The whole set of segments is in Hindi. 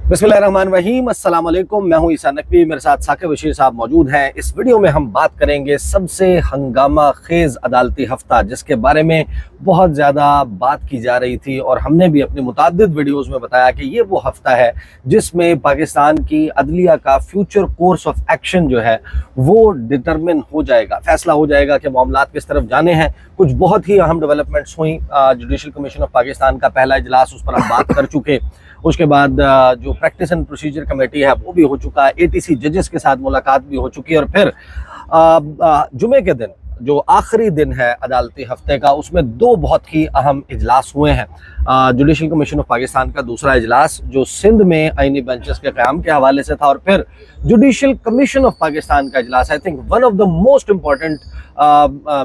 बिस्मिल्लाहिर्रहमानिर्रहीम, अस्सलाम वालेकुम। मैं हूं ईसा नकवी, मेरे साथ साकिब बशीर साहब मौजूद हैं। इस वीडियो में हम बात करेंगे सबसे हंगामा खेज अदालती हफ्ता, जिसके बारे में बहुत ज़्यादा बात की जा रही थी और हमने भी अपनी मुताद्दिद वीडियोज़ में बताया कि ये वो हफ्ता है जिसमें पाकिस्तान की अदलिया का फ्यूचर कोर्स ऑफ एक्शन जो है वो डिटरमिन हो जाएगा, फैसला हो जाएगा कि मामलात किस तरफ जाने हैं। कुछ बहुत ही अहम डेवलपमेंट्स हुई। जुडिशल कमीशन ऑफ पाकिस्तान का पहला इजलास, उस पर हम बात कर चुके। उसके बाद जो प्रैक्टिस एंड प्रोसीजर कमेटी है वो भी हो चुका है, एटीसी जजेस के साथ मुलाकात भी हो चुकी है और फिर जुमे के दिन जो आखिरी दिन है अदालती हफ्ते का, उसमें दो बहुत ही अहम इजलास हुए हैं। जुडिशल कमीशन ऑफ पाकिस्तान का दूसरा इजलास जो सिंध में आईनी बेंचेस के क़याम के हवाले से था, और फिर जुडिशल कमीशन ऑफ पाकिस्तान का इजलास, I think one of the most important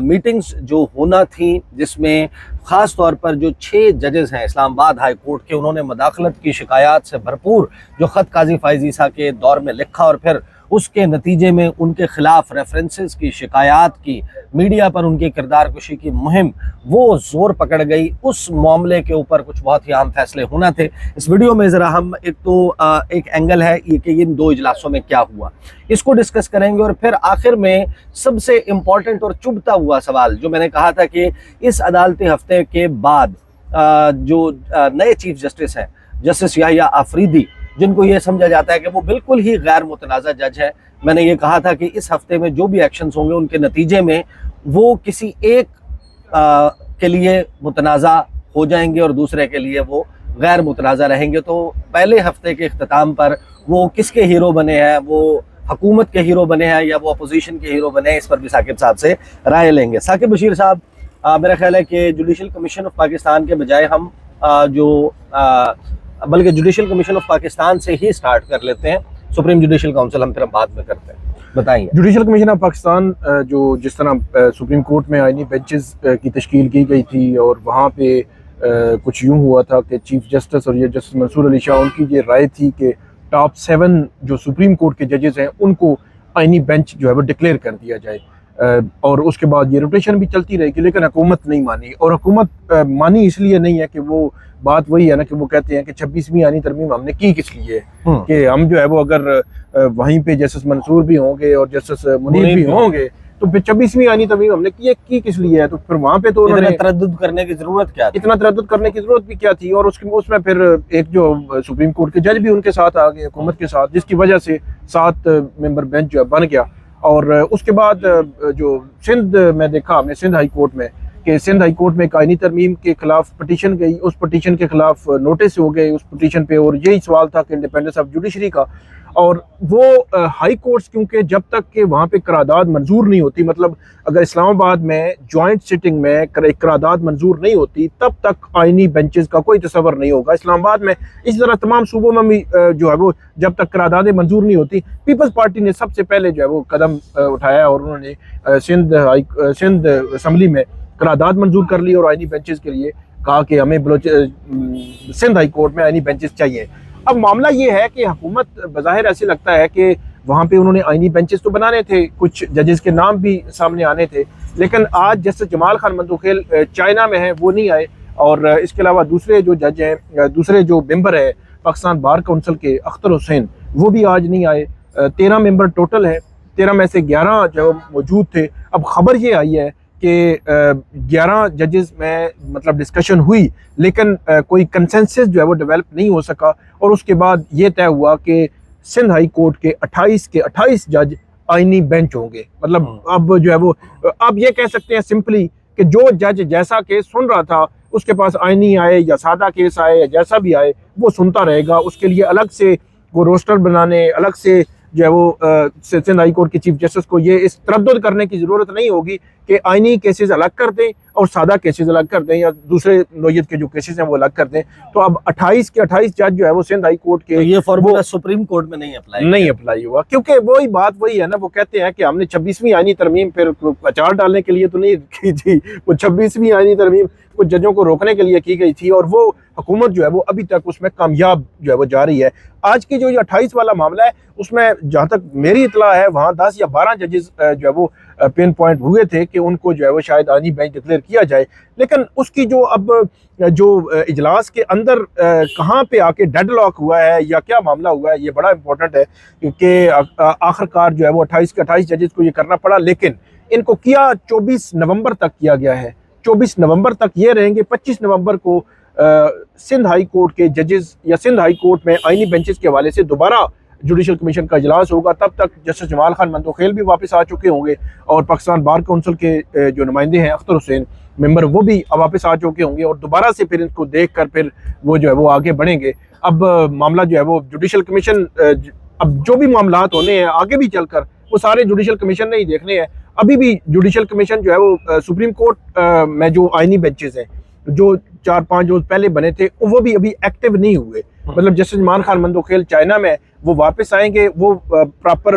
meetings जो होना थी, जिसमें ख़ास तौर पर जो 6 जजेस हैं इस्लामाबाद हाई कोर्ट के, उन्होंने मदाखलत की शिकायत से भरपूर जो ख़त काजी फ़ाइज़ ईसा के दौर में लिखा और फिर उसके नतीजे में उनके खिलाफ रेफरेंसेस की शिकायत की, मीडिया पर उनकी किरदार कुशी की मुहिम वो ज़ोर पकड़ गई। उस मामले के ऊपर कुछ बहुत ही अहम फैसले होना थे। इस वीडियो में ज़रा हम एक एंगल है ये कि इन दो इजलासों में क्या हुआ, इसको डिस्कस करेंगे और फिर आखिर में सबसे इम्पॉर्टेंट और चुभता हुआ सवाल जो मैंने कहा था कि इस अदालती हफ्ते के बाद जो नए चीफ जस्टिस हैं, जस्टिस याहिया आफरीदी, जिनको ये समझा जाता है कि वो बिल्कुल ही गैर मुतनाज़ा जज है, मैंने ये कहा था कि इस हफ्ते में जो भी एक्शंस होंगे उनके नतीजे में वो किसी एक के लिए मुतनाज़ा हो जाएंगे और दूसरे के लिए वो गैर मुतनाज़ा रहेंगे। तो पहले हफ्ते के इख्तिताम पर वो किसके हीरो बने हैं, वो हुकूमत के हीरो बने हैं या वो अपोजिशन के हीरो बने हैं, इस पर भी साकिब साहब से राय लेंगे। साकिब बशीर साहब, मेरा ख्याल है कि जुडिशल कमीशन ऑफ पाकिस्तान के बजाय हम बल्कि जुडिशल कमीशन ऑफ पाकिस्तान से ही स्टार्ट कर लेते हैं। सुप्रीम जुडिशल काउंसिल हम फिर बाद में करते हैं, बताइए। जुडिशल कमीशन ऑफ पाकिस्तान जो जिस तरह सुप्रीम कोर्ट में आईनी बेंचेस की तश्कील की गई थी और वहाँ पे कुछ यूँ हुआ था कि चीफ जस्टिस और ये जस्टिस मंसूर अली शाह, उनकी ये राय थी कि टॉप 7 जो सुप्रीम कोर्ट के जजेस हैं उनको आईनी बेंच जो है वो डिक्लेयर कर दिया जाए। और उसके बाद ये रोटेशन भी चलती रहेगी, लेकिन हुकूमत नहीं मानी। और हुकूमत मानी इसलिए नहीं है कि वो बात वही है ना कि वो कहते हैं कि 26वीं आईनी तरमीम हमने की किस लिए, कि हम जो है वो अगर वहीं पे जस्टिस मंसूर भी होंगे और जस्टिस मुनीर भी होंगे तो फिर 26वीं आईनी तरमीम हमने की किस लिए है। तो फिर वहाँ पे तो उन्होंने तरद्दुद करने की जरूरत क्या थी, इतना तरद्दुद करने की जरूरत भी क्या थी। और उसमें फिर एक जो सुप्रीम कोर्ट के जज भी उनके साथ आ गए हुकूमत के साथ, जिसकी वजह से 7 मेंबर बेंच जो है बन गया। और उसके बाद जो सिंध में देखा हमने, सिंध हाई कोर्ट में, कि सिंध हाई कोर्ट में आईनी तरमीम के खिलाफ पटिशन गई, उस पटिशन के खिलाफ नोटिस हो गए उस पटिशन पे, और यही सवाल था कि इंडिपेंडेंस ऑफ जुडिशरी का। और वो हाई कोर्ट्स, क्योंकि जब तक कि वहाँ पे करारदाद मंजूर नहीं होती, मतलब अगर इस्लामाबाद में जॉइंट सिटिंग में करारदाद मंजूर नहीं होती, तब तक आईनी बेंचेस का कोई तस्वर नहीं होगा इस्लामाबाद में। इसी तरह तमाम सूबों में भी जो है वो जब तक करारदादें मंजूर नहीं होती, पीपल्स पार्टी ने सबसे पहले जो है वो कदम उठाया और उन्होंने सिंध असम्बली में करारदाद मंजूर कर ली और आईनी बेंचेस के लिए कहा कि हमें सिंध हाई कोर्ट में आईनी बेंचेस चाहिए। अब मामला ये है कि हुकूमत बज़ाहिर ऐसे लगता है कि वहाँ पे उन्होंने आईनी बेंचेस तो बनाने थे, कुछ जजेस के नाम भी सामने आने थे, लेकिन आज जस्टिस जमाल खान मंदुखेल चाइना में है, वो नहीं आए। और इसके अलावा दूसरे जो जज हैं, दूसरे जो मेंबर है पाकिस्तान बार काउंसिल के, अख्तर हुसैन, वो भी आज नहीं आए। 13 मेंबर टोटल है, 13 में से 11 जो मौजूद थे। अब खबर ये आई है कि 11 जजेस में मतलब डिस्कशन हुई, लेकिन कोई कंसेंसस जो है वो डेवलप नहीं हो सका। और उसके बाद ये तय हुआ कि सिंध हाई कोर्ट के 28 जज आईनी बेंच होंगे। मतलब अब जो है वो, अब ये कह सकते हैं सिंपली कि जो जज जैसा केस सुन रहा था, उसके पास आईनी आए या सादा केस आए या जैसा भी आए, वो सुनता रहेगा। उसके लिए अलग से वो रोस्टर बनाने, अलग से जो है वो सिंध हाई कोर्ट के चीफ जस्टिस को ये इस तरद्दुद करने की ज़रूरत नहीं होगी कि आईनी केसेस अलग कर दें और सादा केसेस अलग कर दें या दूसरे नोयत के जो केसेस हैं वो अलग कर दें। तो अब 28 के 28 जज जो है वो सिंध हाई कोर्ट के, तो ये फॉर्मूला सुप्रीम कोर्ट में नहीं अप्लाई हुआ, क्योंकि वही बात वही है ना, वो कहते हैं कि हमने 26वीं आईनी तरमीम फिर अचार डालने के लिए तो नहीं की थी, वो 26वीं आईनी तरमीम कुछ जजों को रोकने के लिए की गई थी, और वो हुकूमत जो है वो अभी तक उसमें कामयाब जो है वो जा रही है। आज की जो ये 28 वाला मामला है, उसमें जहाँ तक मेरी इतला है वहाँ 10 या 12 जजेस जो है वो पिन पॉइंट हुए थे कि उनको जो है वो शायद आनी बेंच डिक्लेयर किया जाए, लेकिन उसकी जो अब जो इजलास के अंदर कहाँ पे आके डेडलॉक हुआ है या क्या मामला हुआ है, ये बड़ा इंपॉर्टेंट है कि आखिरकार जो है वो 28 के 28 जजेस को ये करना पड़ा, लेकिन इनको किया 24 नवंबर तक किया गया है। 24 नवंबर तक ये रहेंगे। 25 नवंबर को सिंध हाई कोर्ट के जजेस या सिंध हाई कोर्ट में आईनी बेंचेस के हवाले से दोबारा जुडिशल कमीशन का इजलास होगा। तब तक जस्टिस जमाल खान मंदोखेल भी वापस आ चुके होंगे और पाकिस्तान बार काउंसिल के जो नुमाइंदे हैं अख्तर हुसैन मेंबर, वो भी वापस आ चुके होंगे और दोबारा से फिर इनको देख कर फिर वो जो है वो आगे बढ़ेंगे। अब मामला जो है वो जुडिशल कमीशन, अब जो भी मामला होने हैं आगे भी चलकर वो सारे जुडिशल कमीशन ने ही देखने हैं। अभी भी जुडिशल कमीशन जो है वो सुप्रीम कोर्ट में जो आईनी बेंचेस हैं जो 4-5 रोज पहले बने थे वो भी अभी एक्टिव नहीं हुए। मतलब जस्टिस जमान खान मंदोखेल चाइना में वो वापस आएंगे, वो प्रॉपर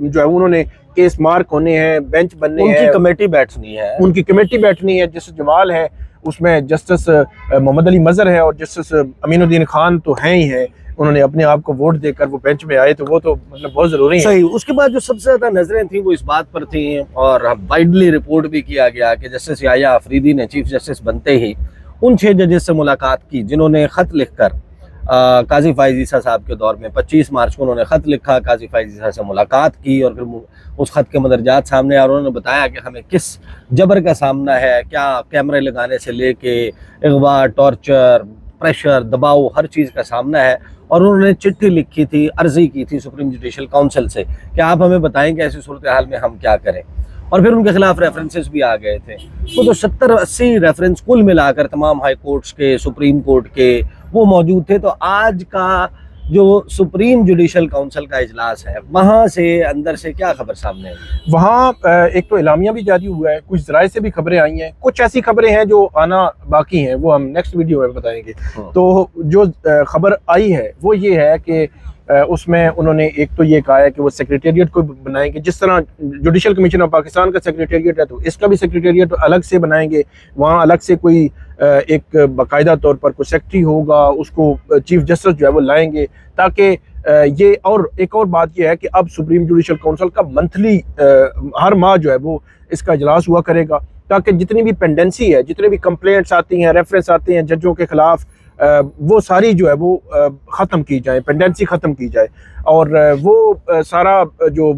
जो है उन्होंने केस मार्क होने हैं, बेंच बनने हैं, उनकी कमेटी बैठनी है, उनकी कमेटी बैठनी है। जस्टिस जमाल है, उसमें जस्टिस मोहम्मद अली मजहर है और जस्टिस अमीनुद्दीन खान तो हैं ही हैं। उन्होंने अपने आप को वोट देकर वो बेंच में आए, तो वो तो मतलब बहुत जरूरी है। सही। उसके बाद जो सबसे ज्यादा नजरें थी वो इस बात पर थी और वाइडली रिपोर्ट भी किया गया कि जस्टिस याया अफरीदी ने चीफ जस्टिस बनते ही उन 6 जजेस से मुलाकात की जिन्होंने खत लिखकर काजी फाइज ईसा साहब के दौर में 25 मार्च को उन्होंने खत लिखा, काजी फाइज ईसा से मुलाकात की और फिर उस खत के मदरजात सामने आए और उन्होंने बताया कि हमें किस जबर का सामना है, क्या कैमरे लगाने से लेके अगवा, टॉर्चर, प्रेशर, दबाव, हर चीज़ का सामना है। और उन्होंने चिट्ठी लिखी थी, अर्जी की थी सुप्रीम जुडिशल काउंसिल से कि आप हमें बताएं कि ऐसी सूरत हाल में हम क्या करें। और फिर उनके खिलाफ रेफरेंसेस भी आ गए थे। तो 70-80 रेफरेंस कुल मिलाकर तमाम हाई कोर्ट्स के, सुप्रीम कोर्ट के वो मौजूद थे। तो आज का जो सुप्रीम जुडिशल काउंसिल का इजलास है वहाँ से अंदर से क्या खबर सामने आई? वहाँ एक तो इलामिया भी जारी हुआ है, कुछ जराए से भी खबरें आई हैं, कुछ ऐसी खबरें हैं जो आना बाकी हैं, वो हम नेक्स्ट वीडियो में बताएंगे। तो जो खबर आई है वो ये है कि उसमें उन्होंने एक तो ये कहा है कि वो सेक्रेटेरिएट को बनाएंगे, जिस तरह जुडिशल कमीशन ऑफ पाकिस्तान का सेक्रेटेरिएट है तो इसका भी सेक्रेटेरिएट अलग से बनाएंगे। वहाँ अलग से कोई एक बाकायदा तौर पर कोई सेक्रेटरी होगा, उसको चीफ जस्टिस जो है वो लाएंगे, ताकि ये। और एक और बात यह है कि अब सुप्रीम जुडिशल काउंसिल का मंथली हर माह जो है वो इसका इजलास हुआ करेगा, ताकि जितनी भी पेंडेंसी है, जितने भी कंप्लेंट्स आती हैं, रेफरेंस आते हैं जजों के खिलाफ, वो सारी जो है वो ख़त्म की जाए, पेंडेंसी ख़त्म की जाए और वो सारा जो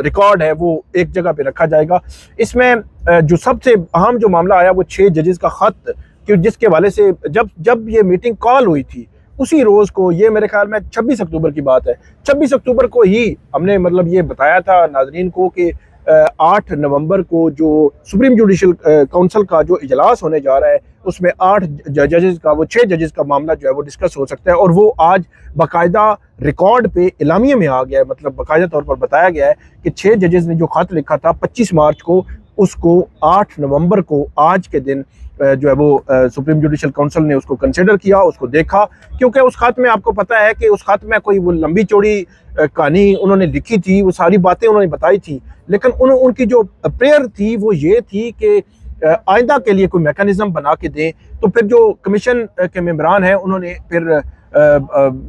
रिकॉर्ड है वो एक जगह पे रखा जाएगा। इसमें जो सबसे अहम जो मामला आया वो 6 जजेस का ख़त, कि जिसके हवाले से जब ये मीटिंग कॉल हुई थी उसी रोज़ को, ये मेरे ख्याल में 26 अक्टूबर की बात है, 26 अक्टूबर को ही हमने मतलब ये बताया था नाजरीन को कि 8 नवंबर को जो सुप्रीम जुडिशल काउंसिल का जो इजलास होने जा रहा है उसमें 8 जजेस का, वो 6 जजेस का मामला जो है वो डिस्कस हो सकता है। और वो आज बाकायदा रिकॉर्ड पे इलामिया में आ गया है, मतलब बाकायदा तौर पर बताया गया है कि 6 जजेस ने जो खत लिखा था 25 मार्च को, उसको 8 नवंबर को आज के दिन जो है वो सुप्रीम जुडिशल काउंसिल ने उसको कंसिडर किया, उसको देखा। क्योंकि उस खत में आपको पता है कि उस खत में कोई वो लंबी चौड़ी कहानी उन्होंने लिखी थी, वो सारी बातें उन्होंने बताई थी, लेकिन उनकी जो प्रेयर थी वो ये थी कि आइंदा के लिए कोई मैकेनिज्म बना के दें। तो फिर जो कमीशन के मेंबरान हैं उन्होंने फिर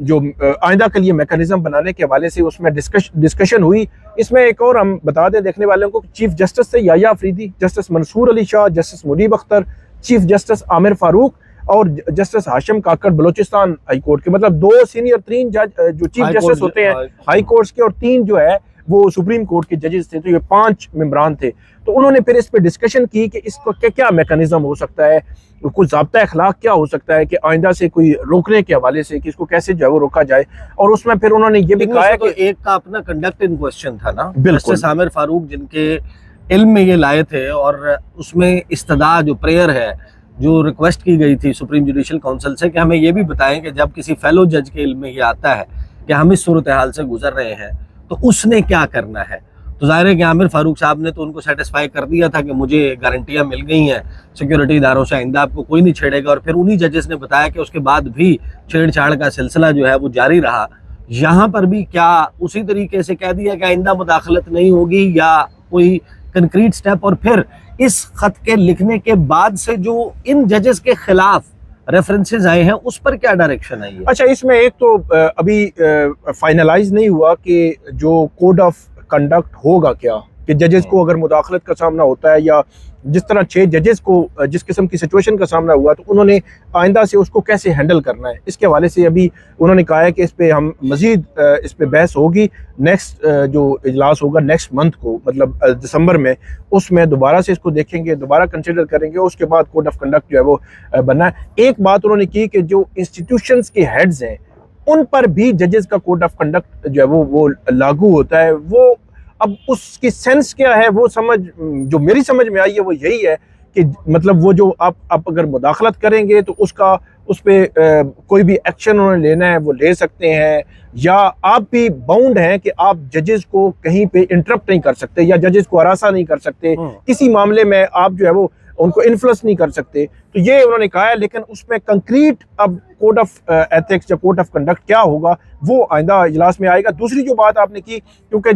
जो आइंदा के लिए मैकेनिज्म बनाने के हवाले से उसमें डिस्कशन हुई। इसमें एक और हम बता दें देखने वालों को, चीफ जस्टिस से Yahya Afridi, justice Mansoor Ali Shah, justice Munib Akhtar, chief justice Amir Farooq और justice Hashim Kakar Balochistan high court के, मतलब 2 सीनियर 3 जज जो चीफ जस्टिस होते हैं हाई कोर्ट्स के और 3 जो है वो सुप्रीम कोर्ट के जजेस थे। तो ये 5 मेंबरान थे। तो उन्होंने फिर इस पे डिस्कशन की कि इसको क्या मैकेनिज्म हो सकता है, कुछ ज़ाब्ता अखलाक क्या हो सकता है कि आइंदा से कोई रोकने के हवाले से कि इसको कैसे जो है वो रोका जाए। और उसमें फिर उन्होंने ये भी कहा है कि एक का अपना कंडक्ट इन क्वेश्चन था ना, जस्टिस आमिर फारूक जिनके इल्म में ये लाए थे, और उसमें इस्तदा जो प्रेयर है, जो रिक्वेस्ट की गई थी सुप्रीम जुडिशल काउंसिल से कि हमें ये भी बताएं कि जब किसी फेलो जज के इल्म में ये आता है कि हम इस सूरत हाल से गुजर रहे हैं तो उसने क्या करना है। तो जाहिर है कि आमिर फारूक साहब ने तो उनको सेटिस्फाई कर दिया था कि मुझे गारंटियां मिल गई हैं सिक्योरिटी इदारों से, आइंदा आपको कोई नहीं छेड़ेगा। और फिर उन्हीं जजेस ने बताया कि उसके बाद भी छेड़छाड़ का सिलसिला जो है वो जारी रहा। यहाँ पर भी क्या उसी तरीके से कह दिया कि आइंदा मुदाखलत नहीं होगी या कोई कंक्रीट स्टेप? और फिर इस खत के लिखने के बाद से जो इन जजेस के खिलाफ रेफरेंसेस आए हैं उस पर क्या डायरेक्शन आई है? अच्छा, इसमें एक तो अभी फाइनलाइज नहीं हुआ कि जो कोड ऑफ कंडक्ट होगा क्या, कि जजेस को अगर मुदाखलत का सामना होता है, या जिस तरह 6 जजेस को जिस किस्म की सिचुएशन का सामना हुआ, तो उन्होंने आइंदा से उसको कैसे हैंडल करना है, इसके हवाले से अभी उन्होंने कहा है कि इस पर हम मज़ीद इस पर बहस होगी। नेक्स्ट जो इजलास होगा नेक्स्ट मंथ को, मतलब दिसंबर में, उसमें दोबारा से इसको देखेंगे, दोबारा कंसिडर करेंगे, उसके बाद कोड ऑफ कंडक्ट जो है वो बनना है। एक बात उन्होंने की कि जो इंस्टीट्यूशंस के हेड्स हैं उन पर भी जजेस का कोड ऑफ कंडक्ट जो है वो लागू होता है। वो अब उसकी सेंस क्या है, वो समझ जो मेरी समझ में आई है वो यही है कि मतलब वो जो आप अगर मुदाखलत करेंगे तो उसका उस पर कोई भी एक्शन उन्होंने लेना है वो ले सकते हैं, या आप भी बाउंड हैं कि आप जजेस को कहीं पे इंटरप्ट नहीं कर सकते या जजेस को हरासा नहीं कर सकते, किसी मामले में आप जो है वो उनको इन्फ्लुएंस नहीं कर सकते। तो ये उन्होंने कहा है, लेकिन उसमें कंक्रीट अब कोड ऑफ एथिक्स या कोड ऑफ कंडक्ट क्या होगा वो आइंदा इजलास में आएगा। दूसरी जो बात आपने की, क्योंकि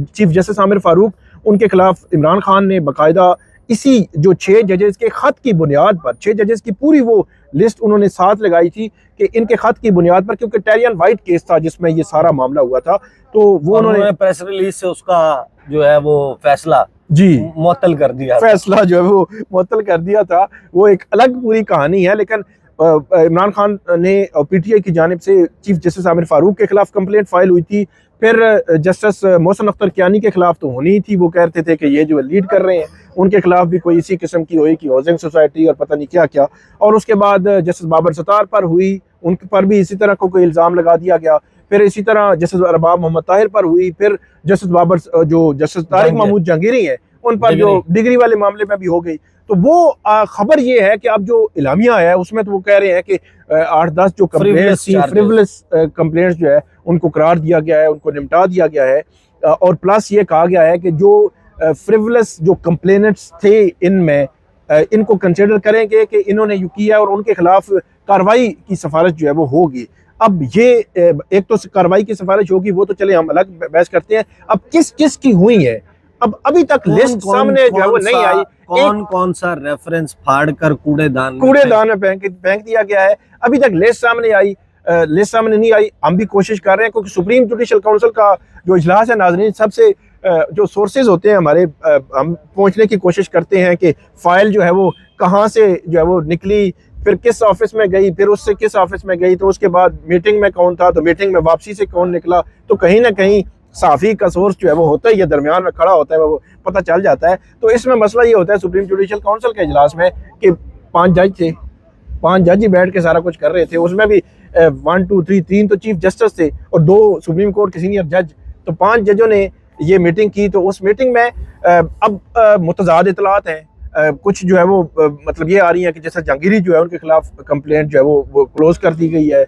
चीफ जस्टिस आमिर फारूक, उनके खिलाफ इमरान खान ने बाकायदा इसी जो 6 जजेस के खत की बुनियाद पर, 6 जजेस की पूरी वो लिस्ट उन्होंने साथ लगाई थी कि इनके खत की बुनियाद पर, क्योंकि टेरियन वाइट केस था जिसमें ये सारा मामला हुआ था, तो वो उन्होंने प्रेस रिलीज से उसका जो है वो फैसला जी मुअत्तल कर दिया, फैसला जो है वो मुअत्तल कर दिया था। वो एक अलग पूरी कहानी है, लेकिन इमरान खान ने पीटीआई की जानिब से चीफ जस्टिस आमिर फारूक के खिलाफ कंप्लेंट फाइल हुई थी, फिर जस्टिस मोहसिन अख्तर कियानी के खिलाफ तो होनी ही थी, वो कहते थे कि ये जो लीड कर रहे हैं, उनके खिलाफ भी कोई इसी किस्म की हुई कि हाउसिंग सोसाइटी और पता नहीं क्या क्या, और उसके बाद जस्टिस बाबर सत्तार पर हुई, उन पर भी इसी तरह को कोई इल्ज़ाम लगा दिया गया, फिर इसी तरह जस्टिस अरबाब मोहम्मद ताहिर पर हुई, फिर जस्टिस बाबर जो जस्टिस तारिक महमूद जहांगीरी हैं उन पर जो डिग्री वाले मामले में भी हो गई। तो वो खबर ये है कि अब जो इलामिया है उसमें तो वो कह रहे हैं कि 8-10 जो कंप्लेंट्स थी, फ्रिवलेस कंप्लेंट्स जो है उनको करार दिया गया है, उनको निपटा दिया गया है, और प्लस ये कहा गया है कि जो फ्रिवलेस जो कंप्लेनेंट्स थे इनमें इनको कंसिडर करेंगे कि इन्होंने यू किया और उनके खिलाफ कार्रवाई की सिफारिश जो है वो होगी। अब ये एक तो कार्रवाई की सिफारिश होगी, वो तो चले हम अलग बहस करते हैं, अब किस किस की हुई है, अब अभी तक लिस्ट सामने जो है वो नहीं आई। कौन सा रेफरेंस फाड़ कर कूड़ेदान में फेंक दिया गया है, अभी तक लिस्ट सामने आई, लिस्ट सामने नहीं आई। हम भी कोशिश कर रहे हैं, क्योंकि सुप्रीम जुडिशल काउंसिल का जो इजलास है नाज़रीन, सबसे जो सोर्सेज होते हैं हमारे, हम पहुंचने की कोशिश करते हैं कि फाइल जो है वो कहाँ से जो है वो निकली, फिर किस ऑफिस में गई, फिर उससे किस ऑफिस में गई, तो उसके बाद मीटिंग में कौन था, तो मीटिंग में वापसी से कौन निकला, तो कहीं ना कहीं साफ़ी का सोर्स जो है वो होता ही है, दरमियान में खड़ा होता है, वो पता चल जाता है। तो इसमें मसला ये होता है सुप्रीम जुडिशल काउंसिल के इजलास में कि 5 जज थे, 5 जज ही बैठ के सारा कुछ कर रहे थे, उसमें भी 1 2 3 3 तो चीफ जस्टिस थे और 2 सुप्रीम कोर्ट के सीनियर जज, तो 5 जजों ने ये मीटिंग की। तो उस मीटिंग में अब मुतज़ाद इतलात हैं, कुछ जो है वो मतलब ये आ रही है कि जैसे जहांगीरी जो है उनके खिलाफ कंप्लेंट जो है वो क्लोज कर दी गई है,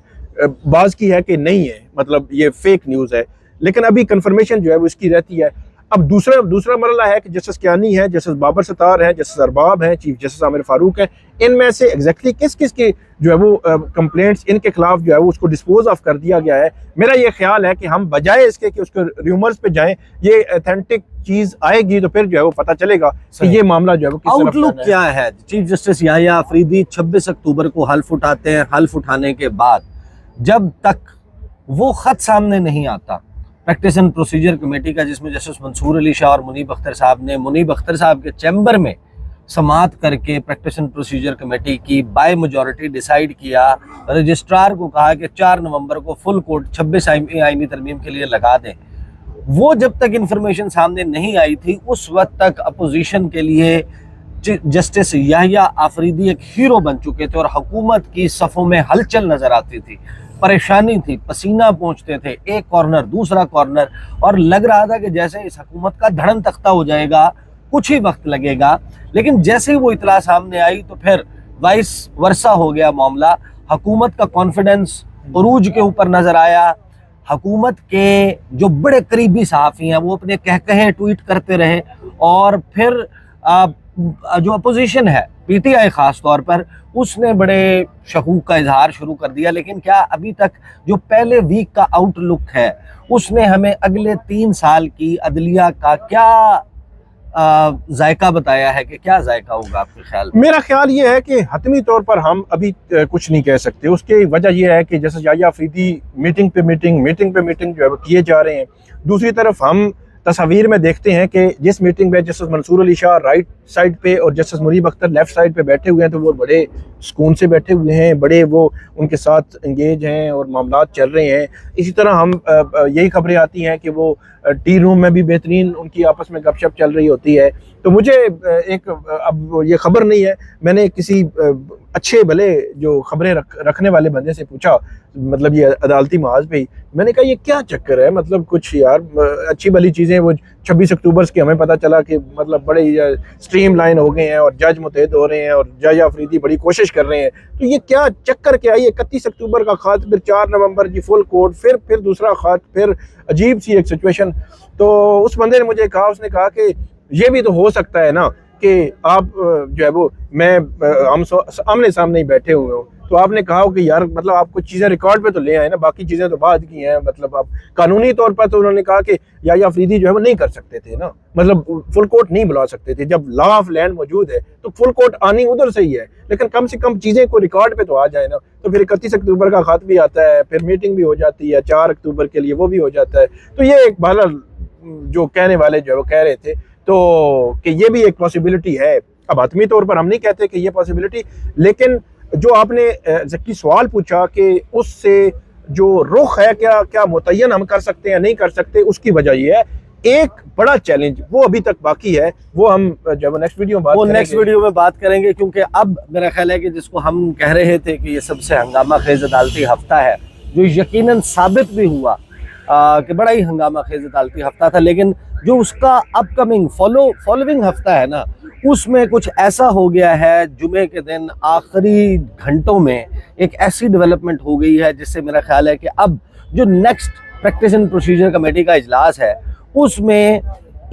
बाज़ की है कि नहीं है, मतलब ये फेक न्यूज़ है, लेकिन अभी कंफर्मेशन जो है वो इसकी रहती है। अब दूसरा मरला है कि जस्टिस कियानी है, जस्टिस बाबर सत्तार हैं, जस्टिस अरबाब हैं, चीफ जस्टिस आमिर फारूक हैं, इनमें से एग्जैक्टली किस किस के जो है वो कंप्लेंट्स इनके खिलाफ जो है वो उसको डिस्पोज ऑफ कर दिया गया है। मेरा ये ख्याल है कि हम बजाय इसके कि उसके र्यूमर्स पे जाएं, ये ऑथेंटिक चीज आएगी तो फिर जो है वो पता चलेगा कि ये मामला जो है वो किस तरफ आउटलुक क्या है। चीफ जस्टिस याहिया अफरीदी 26 अक्टूबर को हल्फ उठाते हैं, हल्फ उठाने के बाद जब तक वो खत सामने नहीं आता प्रैक्टिस एंड प्रोसीजर कमेटी का, जिसमें जस्टिस मंसूर अली शाह और मुनीब अख्तर साहब ने मुनीब अख्तर साहब के चैम्बर में समाअत करके प्रैक्टिस एंड प्रोसीजर कमेटी की बाय मेजॉरिटी डिसाइड किया, रजिस्ट्रार को कहा कि 4 नवंबर को फुल कोर्ट 26 आईनी तरमीम के लिए लगा दें। वो जब तक इंफॉर्मेशन सामने नहीं आई थी उस वक्त तक अपोजिशन के लिए जस्टिस याहिया अफरीदी एक हीरो बन चुके थे और हुकूमत की सफ़ों में हलचल नजर आती थी, परेशानी थी, पसीना पहुंचते थे, एक कॉर्नर दूसरा कॉर्नर, और लग रहा था कि जैसे इस हुकूमत का धड़म तख्ता हो जाएगा, कुछ ही वक्त लगेगा। लेकिन जैसे ही वो इतला सामने आई तो फिर वाइस वर्सा हो गया मामला। हुकूमत का कॉन्फिडेंस उरूज के ऊपर नजर आया। हुकूमत के जो बड़े करीबी सहाफ़ी हैं वो अपने कहे ट्वीट करते रहे, और फिर जो अपोजिशन है पीटीआई ख़ास तौर पर, उसने बड़े शकूक का इजहार शुरू कर दिया। लेकिन क्या अभी तक जो पहले वीक का आउटलुक है उसने हमें अगले 3 साल की अदलिया का क्या जायका बताया है कि क्या जायका होगा आपके ख्याल में? मेरा ख्याल ये है कि हतमी तौर पर हम अभी कुछ नहीं कह सकते। उसकी वजह यह है कि जैसे याहिया अफरीदी मीटिंग पे मीटिंग जो है किए जा रहे हैं। दूसरी तरफ हम तस्वीर में देखते हैं कि जिस मीटिंग में justice Mansoor Ali Shah right side पे और justice Munib Akhtar left side पे बैठे हुए हैं, तो वो बड़े सुकून से बैठे हुए हैं, बड़े वो उनके साथ इंगेज हैं और मामलात चल रहे हैं। इसी तरह हम यही खबरें आती हैं कि वो टी रूम में भी बेहतरीन उनकी आपस में गपशप चल रही होती है। तो मुझे एक अब ये खबर नहीं है, मैंने किसी अच्छे भले जो खबरें रखने वाले बंदे से पूछा, मतलब ये अदालती महाज पे ही, मैंने कहा ये क्या चक्कर है, मतलब कुछ यार अच्छी भली चीज़ें वो 26 अक्टूबर की हमें पता चला कि मतलब बड़े स्ट्रीम लाइन हो गए हैं और जज मुतहद हो रहे हैं और जज अफरीदी बड़ी कोशिश कर रहे हैं, तो ये क्या चक्कर क्या है? 31 अक्टूबर का खात, फिर 4 नवंबर की फुल कोर्ट, फिर दूसरा खात, फिर अजीब सी एक सिचुएशन। तो उस बंदे ने मुझे कहा, उसने कहा कि ये भी तो हो सकता है ना कि आप जो है वो हम आमने सामने ही बैठे हुए हो, तो आपने कहा हो कि यार मतलब आप कुछ चीज़ें रिकॉर्ड पे तो ले आए ना, बाकी चीज़ें तो बाद की हैं, मतलब आप कानूनी तौर पर, तो उन्होंने कहा कि या अफरीदी जो है वो नहीं कर सकते थे ना, मतलब फुल कोर्ट नहीं बुला सकते थे। जब लॉ ऑफ लैंड मौजूद है तो फुल कोर्ट आनी उधर से ही है, लेकिन कम से कम चीज़ें को रिकॉर्ड पे तो आ जाए ना। तो फिर 31 अक्टूबर का खत भी आता है, फिर मीटिंग भी हो जाती है, 4 अक्टूबर के लिए वो भी हो जाता है। तो ये एक बहरहाल जो कहने वाले जो है वो कह रहे थे तो कि ये भी एक पॉसिबिलिटी है। अब हतमी तौर पर हम नहीं कहते कि ये पॉसिबिलिटी, लेकिन जो आपने एग्जैक्टली सवाल पूछा कि उससे जो रुख है क्या क्या मुतय्यन हम कर सकते हैं नहीं कर सकते, उसकी वजह ये है एक बड़ा चैलेंज वो अभी तक बाकी है, वो हम जब नेक्स्ट वीडियो में बात करेंगे, क्योंकि अब मेरा ख्याल है कि जिसको हम कह रहे थे कि ये सबसे हंगामा खेज अदालती हफ्ता है, जो यकीनन साबित भी हुआ कि बड़ा ही हंगामा खेज अदालती हफ्ता था, लेकिन जो उसका अपकमिंग फॉलोइंग हफ्ता है ना, उसमें कुछ ऐसा हो गया है। जुमे के दिन आखिरी घंटों में एक ऐसी डेवलपमेंट हो गई है जिससे मेरा ख्याल है कि अब जो next practice and procedure committee का इजलास है, उसमें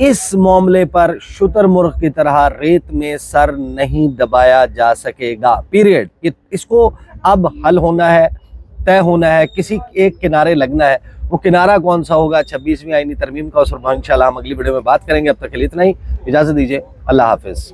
इस मामले पर शुतुरमुर्ग की तरह रेत में सर नहीं दबाया जा सकेगा, पीरियड। इसको अब हल होना है, तय होना है, किसी एक किनारे लगना है। वो किनारा कौन सा होगा 26वीं आईनी तरमीम का, उस पर इंशाल्लाह हम अगली वीडियो में बात करेंगे। अब तक के लिए इतना ही, इजाज़त दीजिए, अल्लाह हाफिज़।